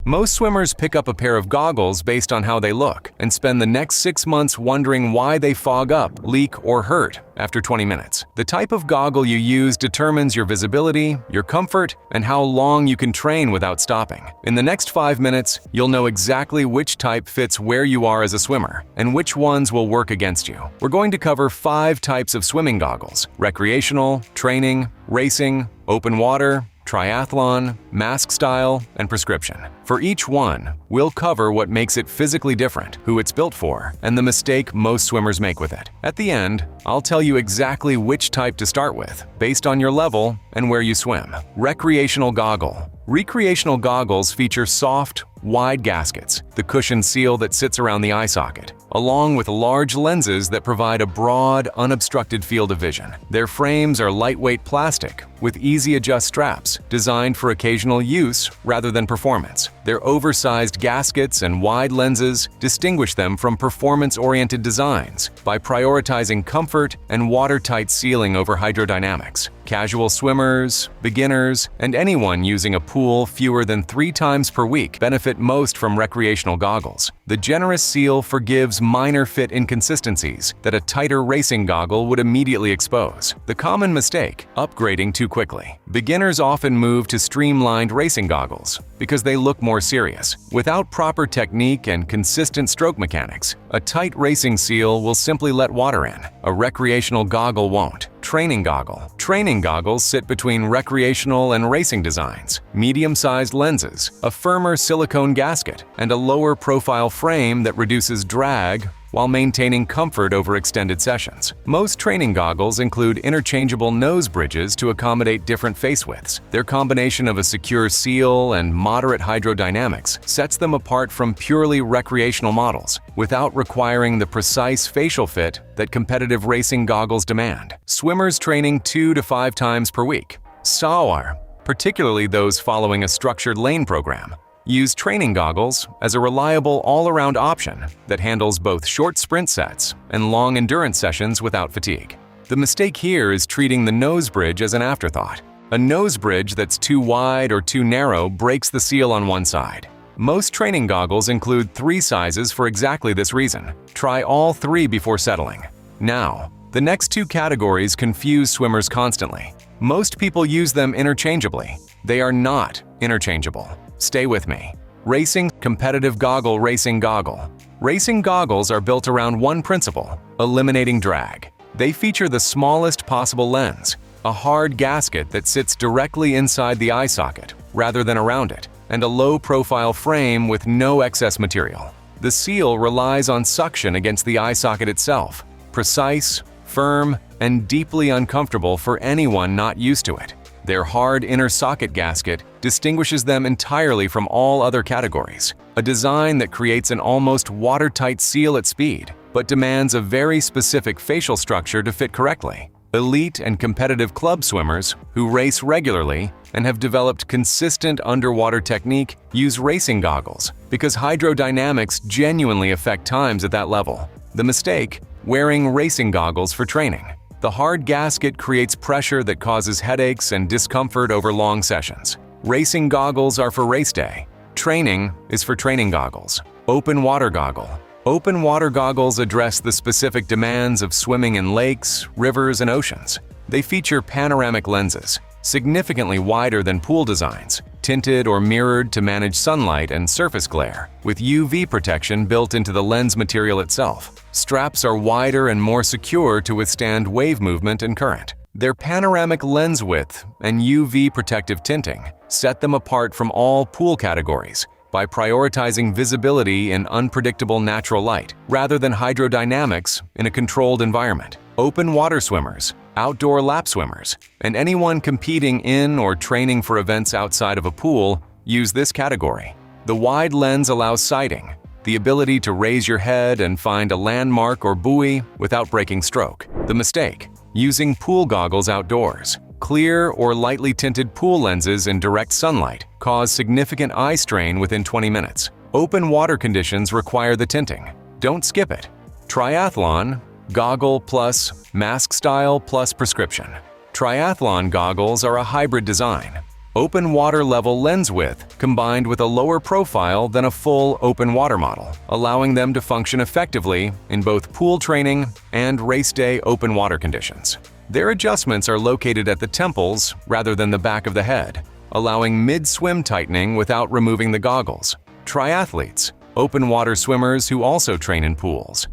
Most swimmers pick up a pair of goggles based on how they look and spend the next 6 months wondering why they fog up, leak, or hurt after 20 minutes. The type of goggle you use determines your visibility, your comfort, and how long you can train without stopping. In the next 5 minutes, you'll know exactly which type fits where you are as a swimmer and which ones will work against you. We're going to cover 5 types of swimming goggles: recreational, training, racing, open water, triathlon, mask style, and prescription. For each one, we'll cover what makes it physically different, who it's built for, and the mistake most swimmers make with it. At the end, I'll tell you exactly which type to start with, based on your level and where you swim. Recreational goggle. Recreational goggles feature soft, wide gaskets, the cushioned seal that sits around the eye socket, along with large lenses that provide a broad, unobstructed field of vision. Their frames are lightweight plastic with easy-adjust straps designed for occasional use rather than performance. Their oversized gaskets and wide lenses distinguish them from performance-oriented designs by prioritizing comfort and watertight sealing over hydrodynamics. Casual swimmers, beginners, and anyone using a pool fewer than 3 times per week benefit most from recreational goggles. The generous seal forgives minor fit inconsistencies that a tighter racing goggle would immediately expose. The common mistake: upgrading too quickly. Beginners often move to streamlined racing goggles because they look more serious. Without proper technique and consistent stroke mechanics, a tight racing seal will simply let water in. A recreational goggle won't. Training goggle. Training goggles sit between recreational and racing designs. Medium-sized lenses, a firmer silicone gasket, and a lower profile frame that reduces drag while maintaining comfort over extended sessions. Most training goggles include interchangeable nose bridges to accommodate different face widths. Their combination of a secure seal and moderate hydrodynamics sets them apart from purely recreational models, without requiring the precise facial fit that competitive racing goggles demand. Swimmers training 2 to 5 times per week. SAWR, particularly those following a structured lane program, use training goggles as a reliable all-around option that handles both short sprint sets and long endurance sessions without fatigue. The mistake here is treating the nose bridge as an afterthought. A nose bridge that's too wide or too narrow breaks the seal on one side. Most training goggles include 3 sizes for exactly this reason. Try all 3 before settling. Now, the next 2 categories confuse swimmers constantly. Most people use them interchangeably. They are not interchangeable. Stay with me. Racing competitive goggle. Racing goggle. Racing goggles are built around one principle: eliminating drag. They feature the smallest possible lens, a hard gasket that sits directly inside the eye socket rather than around it, and a low-profile frame with no excess material. The seal relies on suction against the eye socket itself, precise, firm, and deeply uncomfortable for anyone not used to it. Their hard inner socket gasket distinguishes them entirely from all other categories, a design that creates an almost watertight seal at speed, but demands a very specific facial structure to fit correctly. Elite and competitive club swimmers who race regularly and have developed consistent underwater technique use racing goggles because hydrodynamics genuinely affect times at that level. The mistake: wearing racing goggles for training. The hard gasket creates pressure that causes headaches and discomfort over long sessions. Racing goggles are for race day. Training is for training goggles. Open water goggle. Open water goggles address the specific demands of swimming in lakes, rivers, and oceans. They feature panoramic lenses, significantly wider than pool designs, tinted or mirrored to manage sunlight and surface glare, with UV protection built into the lens material itself. Straps are wider and more secure to withstand wave movement and current. Their panoramic lens width and UV protective tinting set them apart from all pool categories by prioritizing visibility in unpredictable natural light rather than hydrodynamics in a controlled environment. Open water swimmers, outdoor lap swimmers, and anyone competing in or training for events outside of a pool use this category. The wide lens allows sighting, the ability to raise your head and find a landmark or buoy without breaking stroke. The mistake: using pool goggles outdoors. Clear or lightly tinted pool lenses in direct sunlight cause significant eye strain within 20 minutes. Open water conditions require the tinting. Don't skip it. Triathlon, goggle plus mask style plus prescription. Triathlon goggles are a hybrid design. Open water level lens width combined with a lower profile than a full open water model, allowing them to function effectively in both pool training and race day open water conditions. Their adjustments are located at the temples rather than the back of the head, allowing mid-swim tightening without removing the goggles. Triathletes, open water swimmers who also train in pools,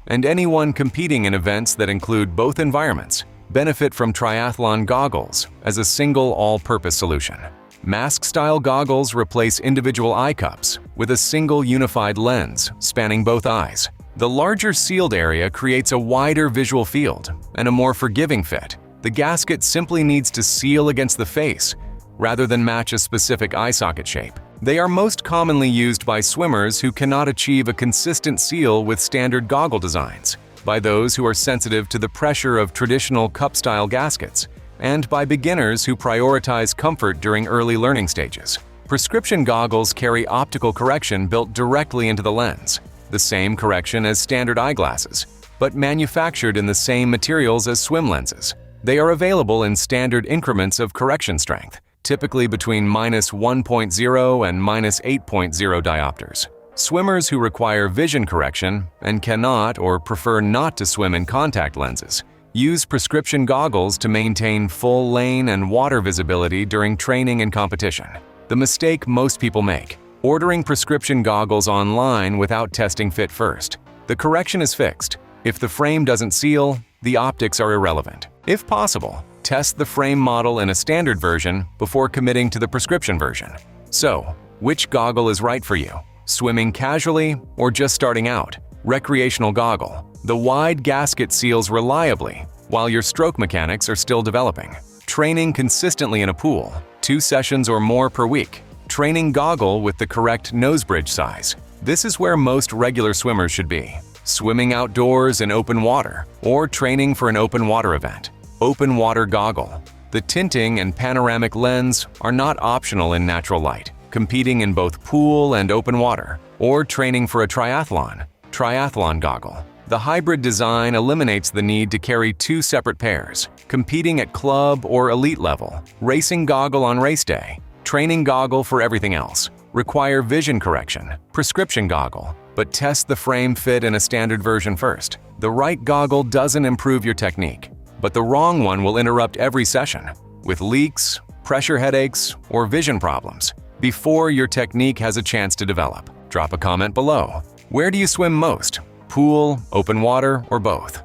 and anyone competing in events that include both environments benefit from Triathlon goggles as a single all-purpose solution. Mask-style goggles replace individual eye cups with a single unified lens spanning both eyes. The larger sealed area creates a wider visual field and a more forgiving fit. The gasket simply needs to seal against the face rather than match a specific eye socket shape. They are most commonly used by swimmers who cannot achieve a consistent seal with standard goggle designs, by those who are sensitive to the pressure of traditional cup-style gaskets, and by beginners who prioritize comfort during early learning stages. Prescription goggles carry optical correction built directly into the lens, the same correction as standard eyeglasses, but manufactured in the same materials as swim lenses. They are available in standard increments of correction strength, typically between -1.0 and -8.0 diopters. Swimmers who require vision correction and cannot or prefer not to swim in contact lenses use prescription goggles to maintain full lane and water visibility during training and competition. The mistake most people make: ordering prescription goggles online without testing fit first. The correction is fixed. If the frame doesn't seal, the optics are irrelevant. If possible, test the frame model in a standard version before committing to the prescription version. So, which goggle is right for you? Swimming casually or just starting out? Recreational Goggle. The wide gasket seals reliably while your stroke mechanics are still developing. Training consistently in a pool, 2 sessions or more per week. Training goggle with the correct nose bridge size. This is where most regular swimmers should be. Swimming outdoors in open water or training for an open water event. Open water goggle. The tinting and panoramic lens are not optional in natural light, competing in both pool and open water, or training for a triathlon. Triathlon goggle. The hybrid design eliminates the need to carry 2 separate pairs, competing at club or elite level. Racing goggle on race day. Training goggle for everything else. Require vision correction. Prescription goggle, but test the frame fit in a standard version first. The right goggle doesn't improve your technique, but the wrong one will interrupt every session with leaks, pressure headaches, or vision problems before your technique has a chance to develop. Drop a comment below. Where do you swim most? Pool, open water, or both?